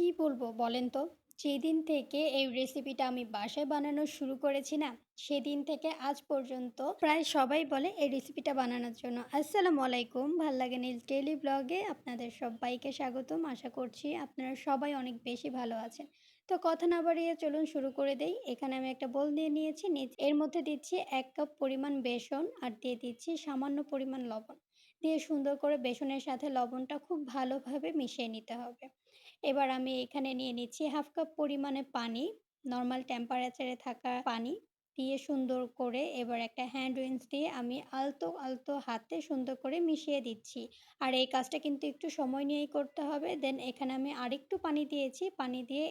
কি বলবো বলেন তো? যেদিন থেকে এই রেসিপিটা আমি বাসায় বানানো শুরু করেছি না, সেদিন থেকে আজ পর্যন্ত প্রায় সবাই বলে এই রেসিপিটা বানানোর জন্য। আসসালামু আলাইকুম। ভাল লাগে নীল ডেইলি ব্লগে আপনাদের সব্বাইকে স্বাগতম। আশা করছি আপনারা সবাই অনেক বেশি ভালো আছেন। তো কথা না বাড়িয়ে চলুন শুরু করে দেই। এখানে আমি একটা বোল নিয়ে নিয়েছি। এর মধ্যে দিচ্ছি ১ কাপ পরিমাণ বেসন আর দিয়ে দিচ্ছি সামান্য পরিমাণ লবণ। দিয়ে সুন্দর করে বেসনের সাথে লবণটা খুব ভালোভাবে মিশিয়ে নিতে হবে। এবার আমি এখানে নিয়ে নিচ্ছি 1/2 কাপ পরিমাণে পানি, নরমাল টেম্পারেচারে থাকা পানি দিয়ে সুন্দর করে এবার একটা হ্যান্ড উইন্স দিয়ে আমি আলতো, আলতো হাতে সুন্দর করে মিশিয়ে দিচ্ছি। আর এই কাজটা কিন্তু একটু সময় নিয়েই করতে হবে। দেন এখানে আমি আরেকটু পানি দিয়েছি। পানি দিয়ে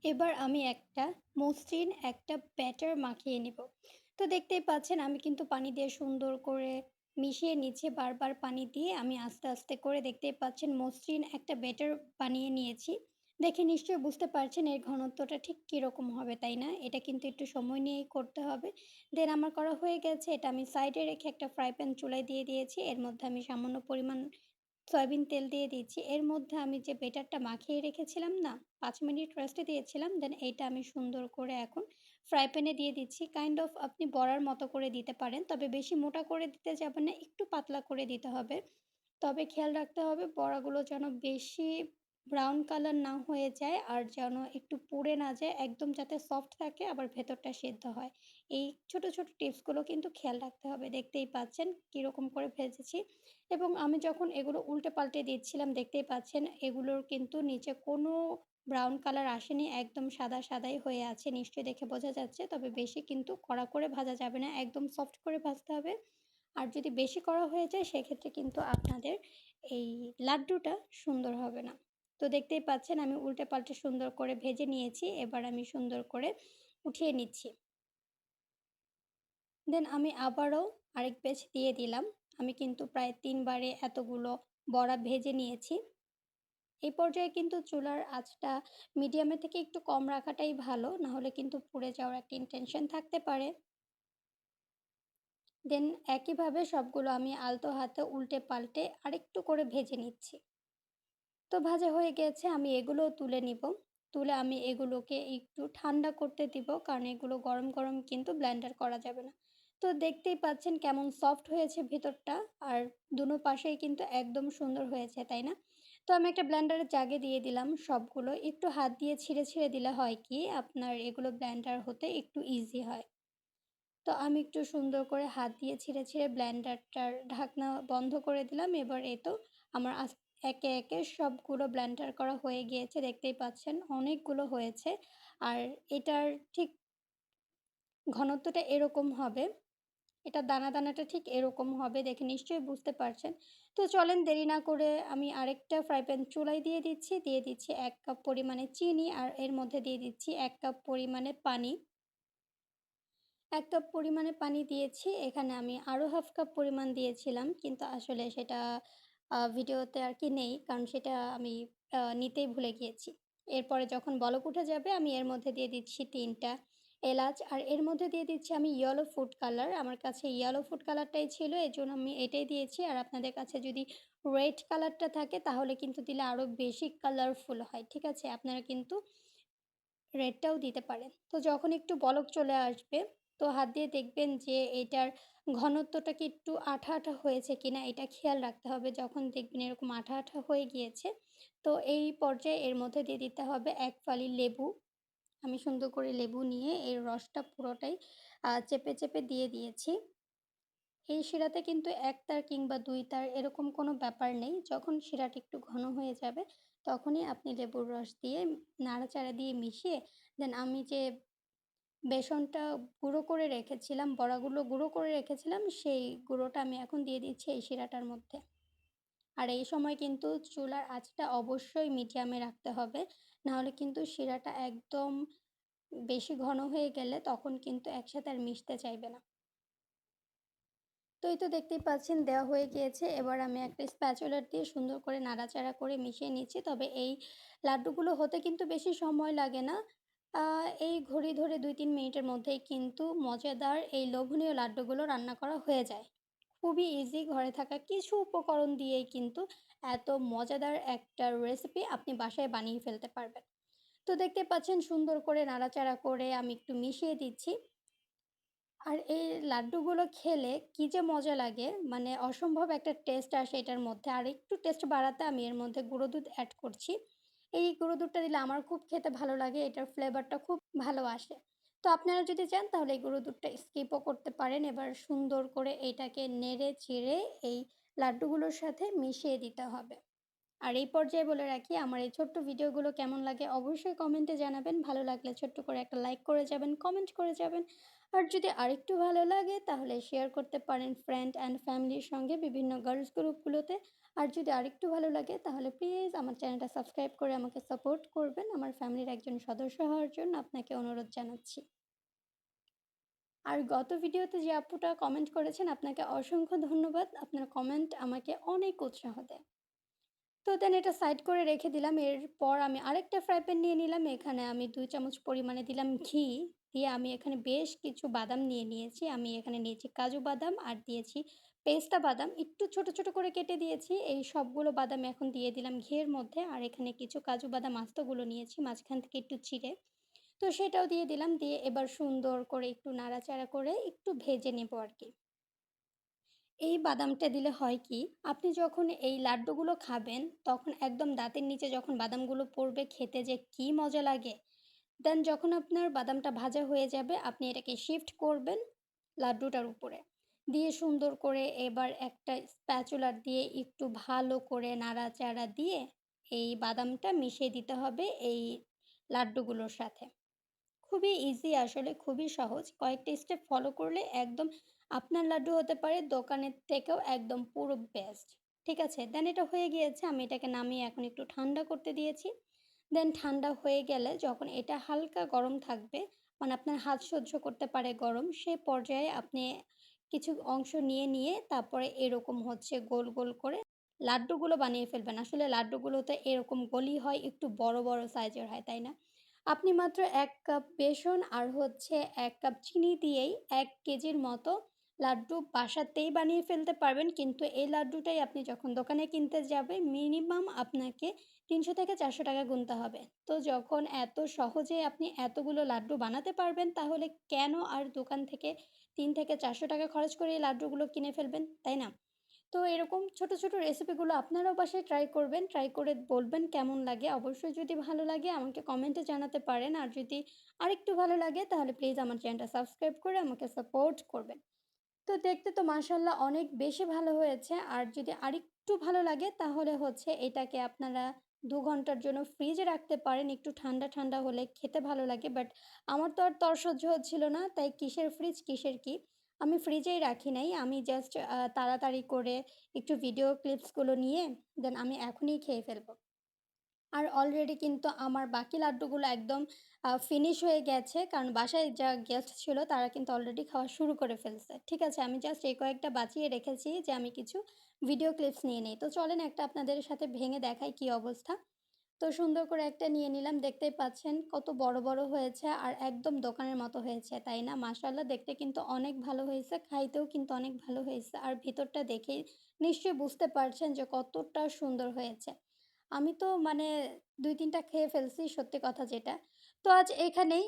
এবার আমি একটা মসৃণ একটা ব্যাটার মাখিয়ে নিব। তো দেখতেই পাচ্ছেন আমি কিন্তু পানি দিয়ে সুন্দর করে মিশিয়ে নিচ্ছি। বারবার পানি দিয়ে আমি আস্তে, আস্তে করে দেখতেই পাচ্ছেন মসৃণ একটা ব্যাটার বানিয়ে নিয়েছি। দেখে নিশ্চয়ই বুঝতে পারছেন এর ঘনত্বটা ঠিক কীরকম হবে, তাই না? এটা কিন্তু একটু সময় নিয়েই করতে হবে। দেন আমার করা হয়ে গেছে। এটা আমি সাইডে রেখে একটা ফ্রাই প্যান চুলায় দিয়ে দিয়েছি। এর মধ্যে আমি সামান্য পরিমাণ সয়াবিন তেল দিয়ে দিচ্ছি। এর মধ্যে আমি যে বেটারটা মাখিয়ে রেখেছিলাম না, ৫ মিনিট রেস্টে দিয়েছিলাম। দেন এইটা আমি সুন্দর করে এখন ফ্রাই প্যানে দিয়ে দিচ্ছি। কাইন্ড অফ আপনি বড়ার মতো করে দিতে পারেন। তবে বেশি মোটা করে দিতে যাবেন না, একটু পাতলা করে দিতে হবে। তবে খেয়াল রাখতে হবে বড়াগুলো যেন বেশি ব্রাউন কালার না হয়ে যায় আর যেন একটু পুড়ে না যায়। একদম যাতে সফট থাকে আবার ভেতরটা সেদ্ধ হয়। এই ছোট, ছোট টিপসগুলো কিন্তু খেয়াল রাখতে হবে। দেখতেই পাচ্ছেন কীরকম করে ভেজেছি এবং আমি যখন এগুলো উল্টে পাল্টে দিচ্ছিলাম দেখতেই পাচ্ছেন এগুলোর কিন্তু নিচে কোনো ব্রাউন কালার আসেনি। একদম সাদা, সাদাই হয়ে আছে। নিশ্চয়ই দেখে বোঝা যাচ্ছে। তবে বেশি কিন্তু কড়া করে ভাজা যাবে না। একদম সফট করে ভাজতে হবে। আর যদি বেশি কড়া হয়ে যায় সেক্ষেত্রে কিন্তু আপনাদের এই লাড্ডুটা সুন্দর হবে না। তো দেখতেই পাচ্ছেন আমি উল্টে পাল্টে সুন্দর করে ভেজে নিয়েছি। এবার আমি সুন্দর করে উঠিয়ে নিচ্ছি। দেন আমি আবারও আরেক ব্যাচ দিয়ে দিলাম। আমি কিন্তু প্রায় ৩ বারে এতগুলো বড়া ভেজে নিয়েছি। এই পর্যায়ে কিন্তু চুলার আঁচটা মিডিয়ামের থেকে একটু কম রাখাটাই ভালো। নাহলে কিন্তু পুড়ে যাওয়ার একটা ইনটেনশন থাকতে পারে। দেন একইভাবে সবগুলো আমি আলতো হাতে উল্টে পাল্টে আরেকটু করে ভেজে নিচ্ছি। তো ভাজা হয়ে গিয়েছে আমি এগুলোও তুলে নিব। তুলে আমি এগুলোকে একটু ঠান্ডা করতে দিব। কারণ এগুলো গরম, গরম কিন্তু ব্লেন্ডার করা যাবে না। তো দেখতেই পাচ্ছেন কেমন সফট হয়েছে ভেতরটা আর দুনো পাশেই কিন্তু একদম সুন্দর হয়েছে, তাই না? তো আমি একটা ব্লেন্ডারের জাগে দিয়ে দিলাম সবগুলো। একটু হাত দিয়ে ছিঁড়ে, ছিঁড়ে দিলে হয় কি আপনার এগুলো ব্লেন্ডার হতে একটু ইজি হয়। তো আমি একটু সুন্দর করে হাত দিয়ে ছিঁড়ে, ছিঁড়ে ব্লেন্ডারটার ঢাকনা বন্ধ করে দিলাম। এবার এই তো আমার একে, একে সবগুলো ব্লেন্ডার করা হয়ে গিয়েছে। দেখতেই পাচ্ছেন অনেকগুলো হয়েছে। আর এটার ঠিক ঘনত্বটা এরকম হবে। এটার দানা, দানাটা ঠিক এরকম হবে দেখে নিশ্চয়ই বুঝতে পারছেন। তো চলেন দেরি না করে আমি আরেকটা ফ্রাই প্যান চুলায় দিয়ে দিচ্ছি। দিয়ে দিচ্ছি ১ কাপ পরিমাণে চিনি আর এর মধ্যে দিয়ে দিচ্ছি ১ কাপ পরিমাণে পানি। ১ কাপ পরিমাণে পানি দিয়েছি। এখানে আমি আরও 1/2 কাপ পরিমাণ দিয়েছিলাম। কিন্তু আসলে সেটা ভিডিওতে আর কি নেই। কারণ সেটা আমি নিতেই ভুলে গিয়েছি। এরপরে যখন বলক উঠে যাবে আমি এর মধ্যে দিয়ে দিচ্ছি ৩ টা এলাচ আর এর মধ্যে দিয়ে দিচ্ছি আমি ইয়েলো ফুড কালার। আমার কাছে ইয়েলো ফুড কালারটাই ছিল। এজন্য আমি এটাই দিয়েছি। আর আপনাদের কাছে যদি রেড কালারটা থাকে তাহলে কিন্তু দিলে আরও বেশি কালারফুল হয়। ঠিক আছে? আপনারা কিন্তু রেডটাও দিতে পারেন। তো যখন একটু বলক চলে আসবে, তো হাত দিয়ে দেখবেন যে এটার ঘনত্বটা কি একটু আঠা, আঠা হয়েছে কিনা এটা খেয়াল রাখতে হবে। যখন দেখবেন এরকম আঠা, আঠা হয়ে গিয়েছে, তো এই পর্যায়ে এর মধ্যে দিয়ে দিতে হবে ১ ফালি লেবু। আমি সুন্দর করে লেবু নিয়ে এর রসটা পুরোটাই চেপে, চেপে দিয়ে দিয়েছি। এই শিরাতে কিন্তু ১ তার কিংবা ২ তার এরকম কোনো ব্যাপার নেই। যখন শিরাটা একটু ঘন হয়ে যাবে, তখনই আপনি লেবুর রস দিয়ে নাড়াচাড়া দিয়ে মিশিয়ে দেন আমি যে বেসনটা গুঁড়ো করে রেখেছিলাম, বড়াগুলো গুঁড়ো করে রেখেছিলাম, সেই গুঁড়োটা আমি এখন দিয়ে দিচ্ছি এই শিরাটার মধ্যে। আর এই সময় কিন্তু চুলার আঁচটা অবশ্যই মিডিয়ামে রাখতে হবে। নাহলে কিন্তু শিরাটা একদম বেশি ঘন হয়ে গেলে তখন কিন্তু একসাথে আর মিশতে চাইবে না। তো এই তো দেখতেই পাচ্ছেন দেওয়া হয়ে গিয়েছে। এবার আমি একটা স্প্যাচুলার দিয়ে সুন্দর করে নাড়াচাড়া করে মিশিয়ে নিচ্ছি। তবে এই লাড্ডুগুলো হতে কিন্তু বেশি সময় লাগে না। আ এই ঘড়ি ধরে ২-৩ মিনিটের মধ্যেই কিন্তু মজাদার এই লোভনীয় লাড্ডুগুলো রান্না করা হয়ে যায়। খুবই ইজি ঘরে থাকা কিছু উপকরণ দিয়েই কিন্তু এত মজাদার একটা রেসিপি আপনি বাসায় বানিয়ে ফেলতে পারবেন। তো দেখতে পাচ্ছেন সুন্দর করে নাড়াচাড়া করে আমি একটু মিশিয়ে দিচ্ছি। আর এই লাড্ডুগুলো খেলে কি যে মজা লাগে, মানে অসম্ভব একটা টেস্ট আসে এটার মধ্যে। আর একটু টেস্ট বাড়াতে আমি এর মধ্যে গুঁড়ো দুধ অ্যাড করছি। এই গুঁড়ো দুধটা দিলে আমার খুব খেতে ভালো লাগে। এটার ফ্লেভারটা খুব ভালো আসে। তো আপনারা যদি চান তাহলে এই গুঁড়ো দুধটা স্কিপও করতে পারেন। এবার সুন্দর করে এটাকে নেড়ে চেড়ে এই লাড্ডুগুলোর সাথে মিশিয়ে দিতে হবে। আর এই পর্যায়ে বলে রাখি, আমার এই ছোট্ট ভিডিওগুলো কেমন লাগে অবশ্যই কমেন্টে জানাবেন। ভালো লাগলে ছোট্ট করে একটা লাইক করে যাবেন, কমেন্ট করে যাবেন। আর যদি আরেকটু ভালো লাগে তাহলে শেয়ার করতে পারেন ফ্রেন্ড অ্যান্ড ফ্যামিলির সঙ্গে বিভিন্ন গার্লস গ্রুপগুলোতে। আর যদি আরেকটু ভালো লাগে তাহলে প্লিজ আমার চ্যানেলটা সাবস্ক্রাইব করে আমাকে সাপোর্ট করবেন। আমার ফ্যামিলির একজন সদস্য হওয়ার জন্য আপনাকে অনুরোধ জানাচ্ছি। আর গত ভিডিওতে যে আপুটা কমেন্ট করেছেন আপনাকে অসংখ্য ধন্যবাদ। আপনার কমেন্ট আমাকে অনেক উৎসাহ দেয়। তো দেন এটা সাইড করে রেখে দিলাম। এরপর আমি আরেকটা ফ্রাই প্যান নিয়ে নিলাম। এখানে আমি ২ চামচ পরিমাণে দিলাম ঘি। দিয়ে আমি এখানে বেশ কিছু বাদাম নিয়ে নিয়েছি। আমি এখানে নিয়েছি কাজু বাদাম আর দিয়েছি পেস্তা বাদাম। একটু ছোট, ছোট করে কেটে দিয়েছি। এই সবগুলো বাদাম এখন দিয়ে দিলাম ঘিয়ের মধ্যে। আর এখানে কিছু কাজু বাদাম আস্তগুলো নিয়েছি মাঝখান থেকে একটু চিড়ে। তো সেটাও দিয়ে দিলাম। দিয়ে এবার সুন্দর করে একটু নাড়াচাড়া করে একটু ভেজে নেব আরকি। এই বাদামটা দিলে হয় কি, আপনি যখন এই লাড্ডুগুলো খাবেন, তখন একদম দাঁতের নিচে যখন বাদামগুলো পড়বে খেতে যে কি মজা লাগে! দেন যখন আপনার বাদামটা ভাজা হয়ে যাবে, আপনি এটাকে শিফট করবেন লাড্ডুটার উপরে। দিয়ে সুন্দর করে এবার একটা স্প্যাচুলার দিয়ে একটু ভালো করে নাড়াচাড়া দিয়ে এই বাদামটা মিশিয়ে দিতে হবে এই লাড্ডুগুলোর সাথে। খুবই ইজি আসলে খুবই সহজ। কয়েকটা স্টেপ ফলো করলে একদম আপনার লাড্ডু হতে পারে দোকানের থেকেও একদম পুরো বেস্ট। ঠিক আছে? দেন এটা হয়ে গিয়েছে। আমি এটাকে নামিয়ে এখন একটু ঠান্ডা করতে দিয়েছি। দেন ঠান্ডা হয়ে গেলে যখন এটা হালকা গরম থাকবে, মানে আপনার হাত সহ্য করতে পারে গরম, সে পর্যায়ে আপনি কিছু অংশ নিয়ে তারপরে এরকম হচ্ছে গোল, গোল করে লাড্ডুগুলো বানিয়ে ফেলবেন। আসলে লাড্ডুগুলো তো এরকম গোলই হয়, একটু বড়, বড় সাইজের হয়, তাই না? আপনি মাত্র ১ কাপ বেসন আর হচ্ছে ১ কাপ চিনি দিয়েই ১ কেজির মতো লাড্ডু বাসাতেই বানিয়ে ফেলতে পারবেন। কিন্তু এই লাড্ডুটাই আপনি যখন দোকানে কিনতে যাবেন মিনিমাম আপনাকে ৳৩০০-৳৪০০ গুনতে হবে। তো যখন এত সহজে আপনি এতগুলো লাড্ডু বানাতে পারবেন তাহলে কেন আর দোকান থেকে ৳৩০০-৳৪০০ খরচ করে এই লাড্ডুগুলো কিনে ফেলবেন, তাই না? তো এরকম ছোট, ছোট রেসিপিগুলো আপনারাও বাসায় ট্রাই করবেন। ট্রাই করে বলবেন কেমন লাগে। অবশ্যই যদি ভালো লাগে আমাকে কমেন্টে জানাতে পারেন। আর যদি আরেকটু ভালো লাগে তাহলে প্লিজ আমার চ্যানেলটা সাবস্ক্রাইব করে আমাকে সাপোর্ট করবেন। তো দেখতে তো মাশাআল্লাহ অনেক বেশি ভালো হয়েছে। আর যদি আরেকটু ভালো লাগে তাহলে হচ্ছে এটাকে আপনারা ২ ঘন্টার জন্য ফ্রিজে রাখতে পারেন। একটু ঠান্ডা, ঠান্ডা হলে খেতে ভালো লাগে। বাট আমার তো আর তর সহ্য হচ্ছিল না। তাই কিসের ফ্রিজ, কিসের কি? আমি ফ্রিজেই রাখি নাই। আমি জাস্ট তাড়াতাড়ি করে একটু ভিডিও ক্লিপসগুলো নিয়ে দেন আমি এখনই খেয়ে ফেলব। আর অলরেডি কিন্তু আমার বাকি লাড্ডুগুলো একদম ফিনিশ হয়ে গেছে। কারণ বাসায় যা গেস্ট ছিল তারা কিন্তু অলরেডি খাওয়া শুরু করে ফেলছে। ঠিক আছে? আমি জাস্ট এই কয়েকটা বাঁচিয়ে রেখেছি যে আমি কিছু ভিডিও ক্লিপস নিয়ে নেই। তো চলেন একটা আপনাদের সাথে ভেঙে দেখাই কি অবস্থা। তো সুন্দর করে একটা নিয়ে নিলাম। দেখতেই পাচ্ছেন কত বড়, বড় হয়েছে আর একদম দোকানের মতো হয়েছে, তাই না? মাশাআল্লাহ দেখতে কিন্তু অনেক ভালো হয়েছে, খাইতেও কিন্তু অনেক ভালো হয়েছে। আর ভিতরটা দেখেই নিশ্চয়ই বুঝতে পারছেন যে কতটা সুন্দর হয়েছে। আমি তো মানে ২-৩ টা খেয়ে ফেলছি সত্যি কথা যেটা। তো আজ এখানেই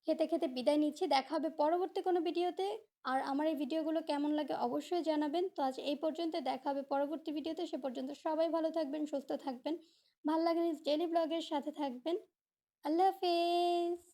খেতে, খেতে বিদায় নিচ্ছি। দেখা হবে পরবর্তী কোনো ভিডিওতে। আর আমার এই ভিডিওগুলো কেমন লাগে অবশ্যই জানাবেন। তো আজ এই পর্যন্ত দেখা হবে পরবর্তী ভিডিওতে। সে পর্যন্ত সবাই ভালো থাকবেন, সুস্থ থাকবেন। ভাল লাগলে ডেইলি ব্লগের সাথে থাকবেন। আল্লাহ হাফেজ।